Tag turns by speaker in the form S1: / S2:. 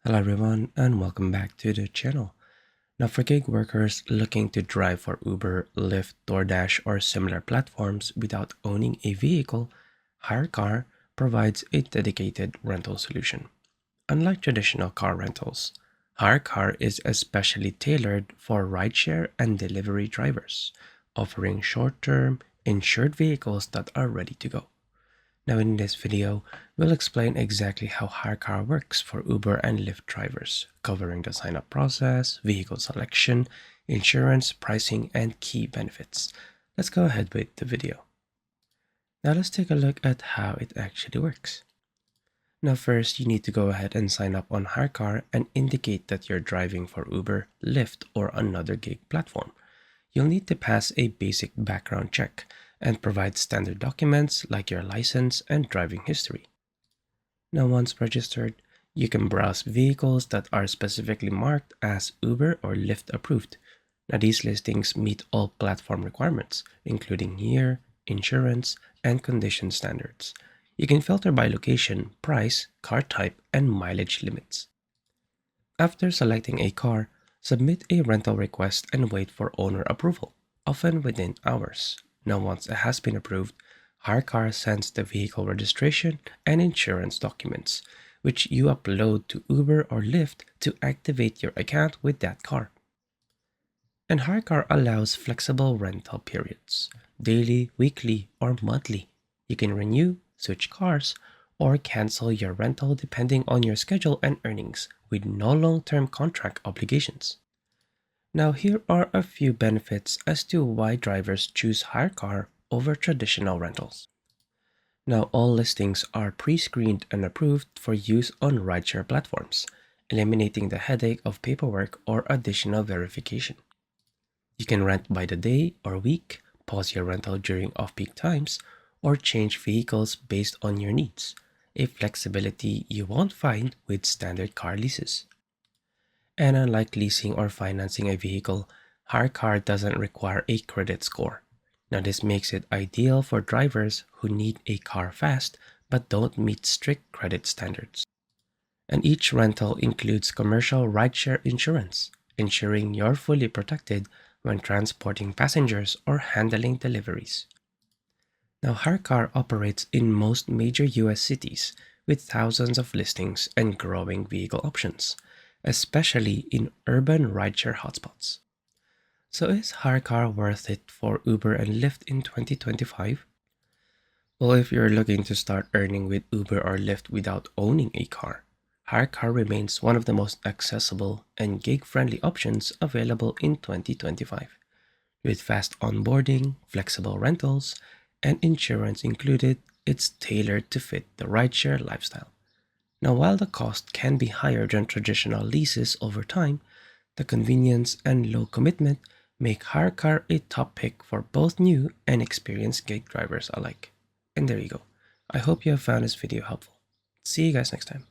S1: Hello everyone and welcome back to the channel. Now for gig workers looking to drive for Uber, Lyft, DoorDash or similar platforms without owning a vehicle, Hyrecar provides a dedicated rental solution. Unlike traditional car rentals, Hyrecar is especially tailored for rideshare and delivery drivers, offering short-term, insured vehicles that are ready to go. Now in this video, we'll explain exactly how Hyrecar works for Uber and Lyft drivers, covering the sign-up process, vehicle selection, insurance, pricing, and key benefits. Let's go ahead with the video. Now let's take a look at how it actually works. Now first, you need to go ahead and sign up on Hyrecar and indicate that you're driving for Uber, Lyft, or another gig platform. You'll need to pass a basic background check and provide standard documents like your license and driving history. Now once registered, you can browse vehicles that are specifically marked as Uber or Lyft approved. Now these listings meet all platform requirements, including year, insurance, and condition standards. You can filter by location, price, car type, and mileage limits. After selecting a car, submit a rental request and wait for owner approval, often within hours. Now once it has been approved, Hyrecar sends the vehicle registration and insurance documents, which you upload to Uber or Lyft to activate your account with that car. And Hyrecar allows flexible rental periods, daily, weekly, or monthly. You can renew, switch cars, or cancel your rental depending on your schedule and earnings with no long-term contract obligations. Now here are a few benefits as to why drivers choose Hyrecar over traditional rentals. Now all listings are pre-screened and approved for use on rideshare platforms, eliminating the headache of paperwork or additional verification. You can rent by the day or week, pause your rental during off-peak times, or change vehicles based on your needs, a flexibility you won't find with standard car leases. And unlike leasing or financing a vehicle, Hyrecar doesn't require a credit score. Now this makes it ideal for drivers who need a car fast but don't meet strict credit standards. And each rental includes commercial rideshare insurance, ensuring you're fully protected when transporting passengers or handling deliveries. Now Hyrecar operates in most major US cities with thousands of listings and growing vehicle options, especially in urban rideshare hotspots. So is Hyrecar worth it for Uber and Lyft in 2025? Well, if you're looking to start earning with Uber or Lyft without owning a car, Hyrecar remains one of the most accessible and gig-friendly options available in 2025. With fast onboarding, flexible rentals, and insurance included, it's tailored to fit the rideshare lifestyle. Now, while the cost can be higher than traditional leases over time, the convenience and low commitment make Hyrecar a top pick for both new and experienced gig drivers alike. And there you go. I hope you have found this video helpful. See you guys next time.